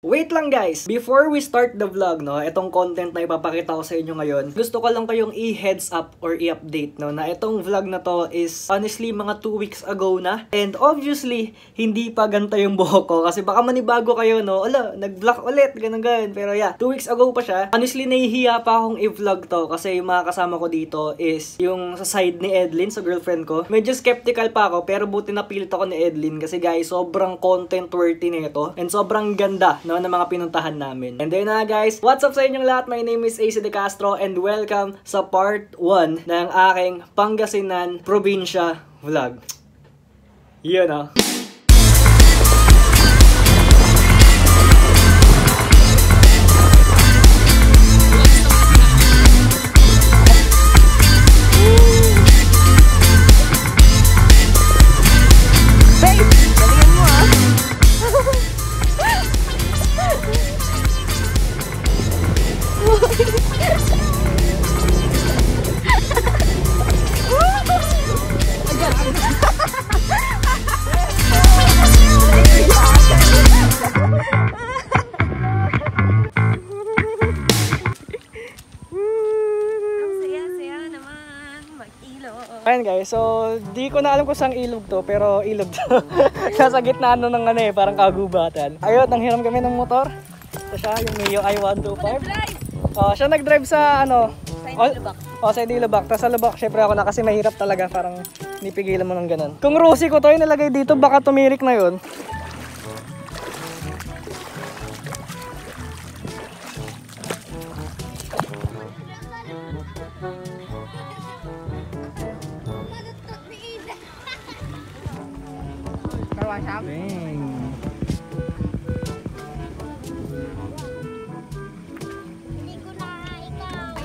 Wait lang guys, before we start the vlog, no, itong content na ipapakita ko sa inyo ngayon, gusto ko lang kayong i-heads up or i-update, no, na itong vlog na to is honestly mga 2 weeks ago na. And obviously, hindi pa ganta yung buhok ko kasi baka manibago kayo, no, ala, nag-vlog ulit, ganun. Pero yeah, 2 weeks ago pa siya. Honestly, nahihiya pa akong i-vlog to kasi yung mga kasama ko dito is yung sa side ni Edlin, sa girlfriend ko. Medyo skeptical pa ako pero buti napilit ako ni Edlin kasi guys, sobrang content worthy nito and sobrang ganda, no, ng mga pinuntahan namin. And then guys, what's up sa inyong lahat? My name is AC De Castro and welcome sa part 1 ng aking Pangasinan Probinsya vlog. Yun o. Ayan guys, so di ko na alam kung saan ilog to, pero ilog to. Nasa gitna ng ano parang kagubatan. Ayun, nanghiram kami ng motor. Ito siya, yung Mio i125. Siya nag-drive sa ano? Sa Idilabak. Tapos sa Lubak, syempre ako na kasi mahirap talaga, parang nipigilan mo ng ganun. Kung Rosie ko to yung nilagay dito, baka tumirik na yun.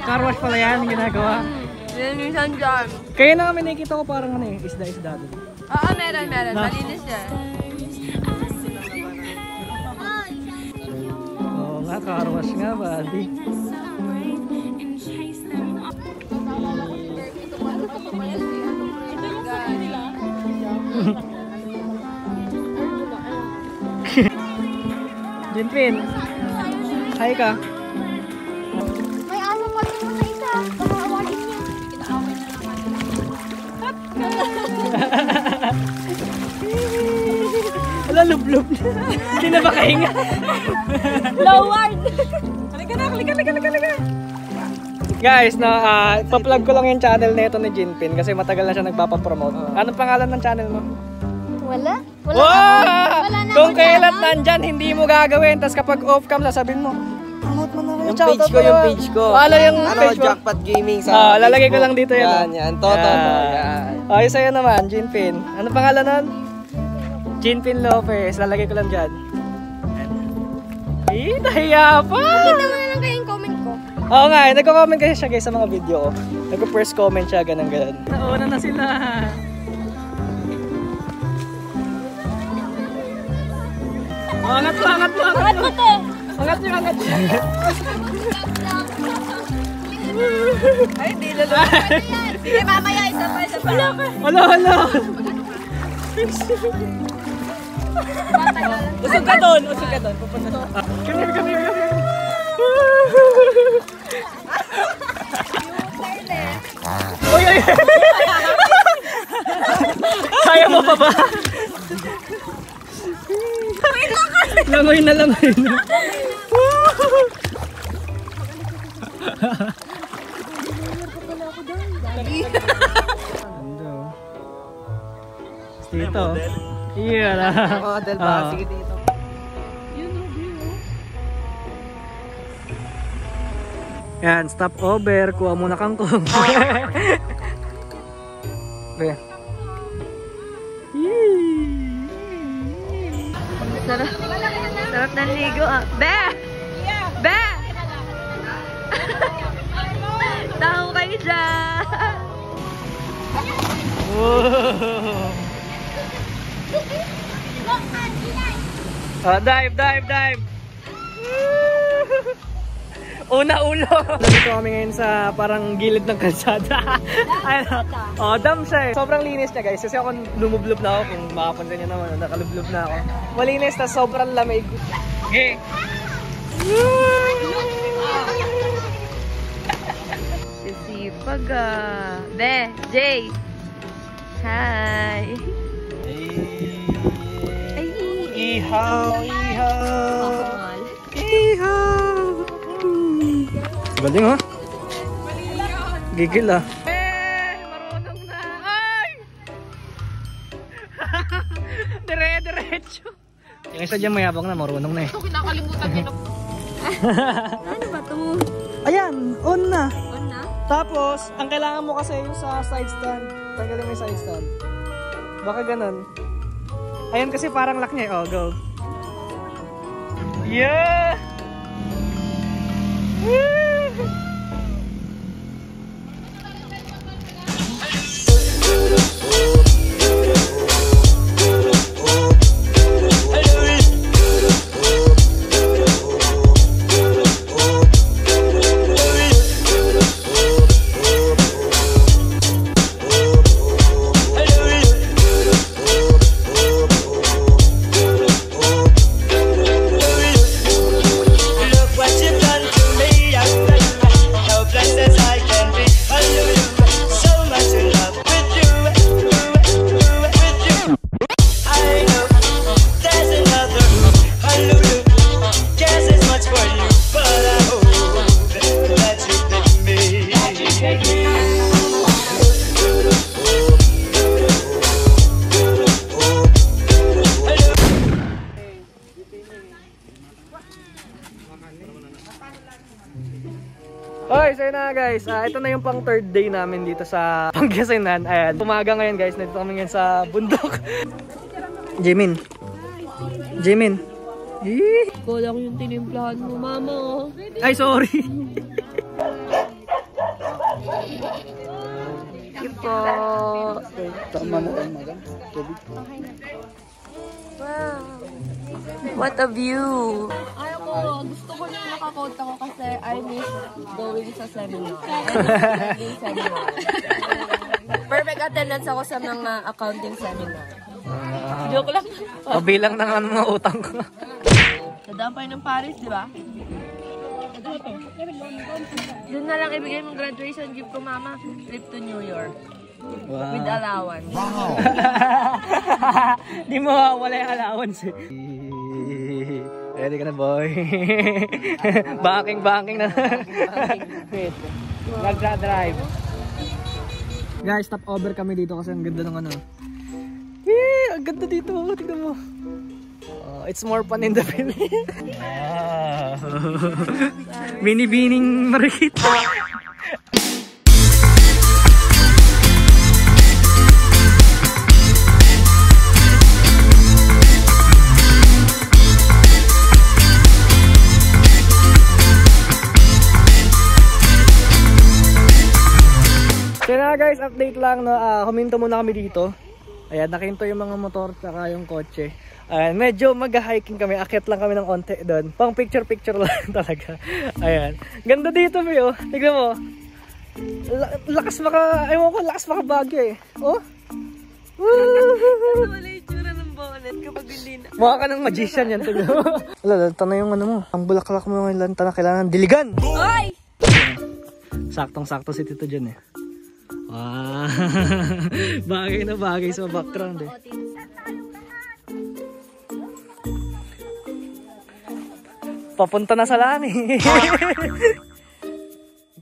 Carwash pala yan, ginagawa. Linisan dyan. Kaya na kami nakikita ko parang ano isda-isda doon. Oo, meron. Malinis yan. Oo nga, carwash nga, buddy. Jinpin, hi ka. May aso pa rin mo sa isa. Baka awalin niya. Kinaaway na naman. Wala, lublub. Hindi na ba kahinga? Loward! Halika. Guys, pa-plug ko lang yung channel na ito ni Jinpin kasi matagal na siya nagpapapromote. Anong pangalan ng channel mo? Wala? Wala na. Kung kailan nandyan, hindi mo gagawin. Tapos kapag off-cam, sasabihin mo, promote mo na. Yung page ko. Wala yung page mo. Jackpot Gaming sa lalagay ko lang dito yan. Yan. Toto. Yan. Okay, sa'yo naman, Jinpin. Ano pangalan nun? Jinpin Lopez. Lalagay ko lang dyan. Eh, nahiya pa! Nakita mo na lang kayong comment ko. Oo nga, nagko-comment kasi siya guys sa mga video ko. Nagko-first comment siya, ganun. Nauna na sila. Angat mo. Angat niyo. Ay, hindi lalo. Sige, mamaya, isa pa. Hala. Usog ka doon. Pupunta doon. Come here. Oy. Kaya mo pa ba? Langoy na. Dito. Iya lah. Model ba? Sige dito. Yan, stop over. Kuha muna kangkong. Be. Sarap ng ligo. Be! Taho kayo dyan! Dive! Una ulo. Nandito kami ngayon sa parang gilid ng kalsada. Oh, dam siya eh. Sobrang linis niya guys. Kasi ako lumublob na ako. Kung makapunta niyo naman, nakalublob na ako. Malinis na sobrang lamig. Okay. Sisipag ah. Be, Jay. Hi. Ay. Ihaw, ihaw. Ihaw. Galing ha? Gigil ah. Marunong na. Ay! Dire-diretso. Yung isa dyan mayabang na, marunong na eh. Ito, kinakalimutan niyo na. Ano ba ito? Ayan, on na. On na? Tapos, ang kailangan mo kasi yung sa side stand. Tanggalin mo yung side stand. Baka ganun. Ayan kasi parang lock niya eh. Oh, go. Yeah! Okay, so yun na guys, ito na yung pang third day namin dito sa Pangasinan. Ayan, umaga ngayon guys, nandito kami ngayon sa bundok. Jimin. Jimin. Kulang yung tinimplahan mo, mama. Ay, sorry. Ipo. Tama na ang magang. Wow. What a view. Ayaw ko, gusto ko nang nakakount ako kasi I miss going sa seminar. Perfect attendance ako sa mga accounting seminar. Joke lang. Pabilang ng ano mga utang ko. Nadampay ng Paris, di ba? Doon na lang ibigay mong graduation gift ko, mama. Trip to New York. Wow. With allowance. Wow! Di mo wala yung allowance eh. Ready ka na boy. Banking na. Wait. Nagdra-drive. Guys, stop over kami dito kasi ang ganda ng ano. Ang ganda dito. Tignan mo. It's more fun in the Philippines. Binibining marikita. So na guys, update lang no. Huminto muna kami dito. Ayan, nakinto yung mga motor saka yung kotse. Ayan, medyo mag-hiking kami. Akyat lang kami ng onte doon. Pang picture-picture lang talaga. Ayan. Ganda dito, Pio. Tignan mo. Lakas maka bagyo eh. Oh. Wala yung tsura ng bonnet kapag hindi na. Mukha ka ng magician yan. Tignan mo. Lanta na yung ano mo. Ang bulaklak mo yung lanta na kailangan diligan. Oy! Saktong-sakto si Tito dyan eh. Wow. Bagay na bagay sa background eh. Papunta na sa lani.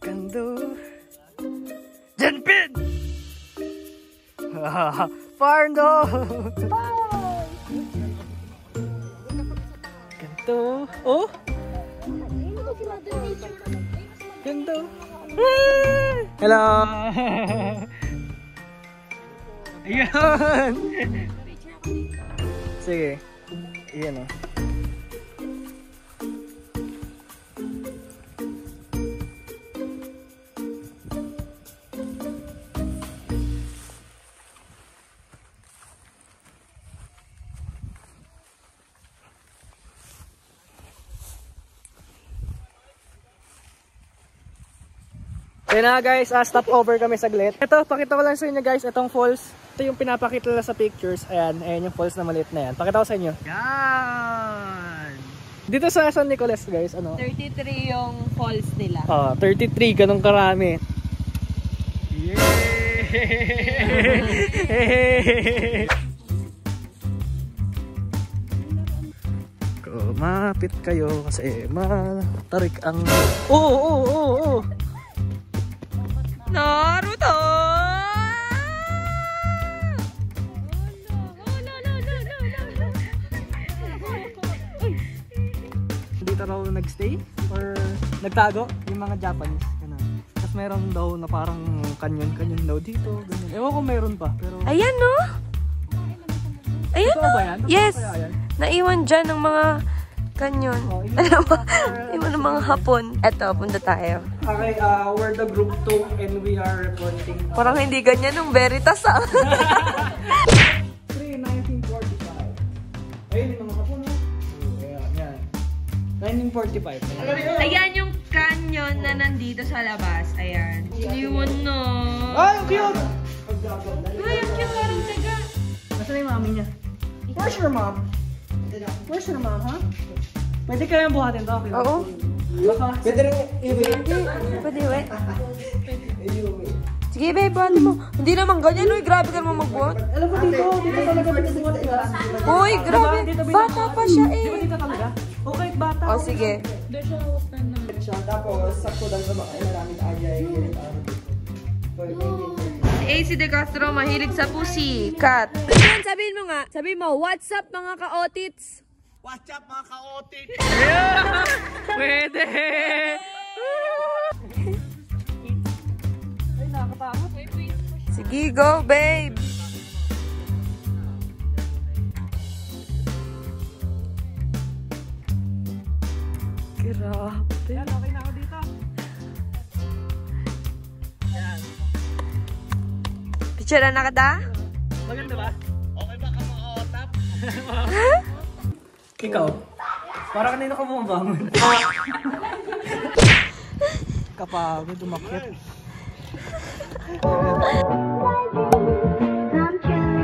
Gando. Janpin! Parndo! Ganto. Oh? Ganto. Hello! Ayan! Sige. Ayan o. Kaya na guys, stop over kami saglit. Ito, pakita ko lang sa inyo guys, itong falls. Ito yung pinapakita nila sa pictures. Ayan yung falls na maliit na yan. Pakita ko sa inyo. Yan! Dito sa San Nicolas, guys, ano? 33 yung falls nila. 33, ganun karami. Kumapit kayo kasi matarik ang... Oo! Naruto! Dito raw nagstay or nagtago yung mga Japanese. Ganun. Tapos meron daw na parang canyon daw dito. Ganyan. Ewan ko meron pa. Pero... Ayan, no? Ayan, Totoo no? ba yan? Totoo Yes! kaya yan? Naiwan dyan ng mga kanyon. Alam mo, iwan ng mga hapon. Eto, punta tayo. Okay, we're the group 2 and we are reporting. Parang hindi ganyan yung Veritas, ah. 1945. Ayun yung mga hapon, no? Yan. 1945. Ayan yung canyon na nandito sa labas. Ayan. Iniwan na. Ay, ang cute! Ay, ang cute, parang taga. Nasaan na yung mami niya? Where's your mom? Where's your mom, huh? Pwede kayang buhatin to? Okay. Oo. Baka. Pwede rin Pwede, wait. Sige, babe, buhatin mo. Hindi naman ganyan, uy. Grabe ka naman magbuhat. Alam mo dito talaga pinasubuhat nila. Uy, grabe. Bata pa siya, Di ba eh. dito talaga? Okay, bata. O, sige. Tapos, sakto lang sa mga maraming ayay. Si AC De Castro, mahilig sa pusi. Cut. Ayan, sabihin mo nga. Sabihin mo, what's up mga ka-otits? What's up mga ka-otit? Pwede. Ay, nakakatakot. Sige, go, babe. Grabe. Yan, okay na ako dito. Picture na kita? Maganda ba? Okay ba ka mga otap? Ikaw? Para kanina ka bumabangon. Kapagod, umakyat. Come true.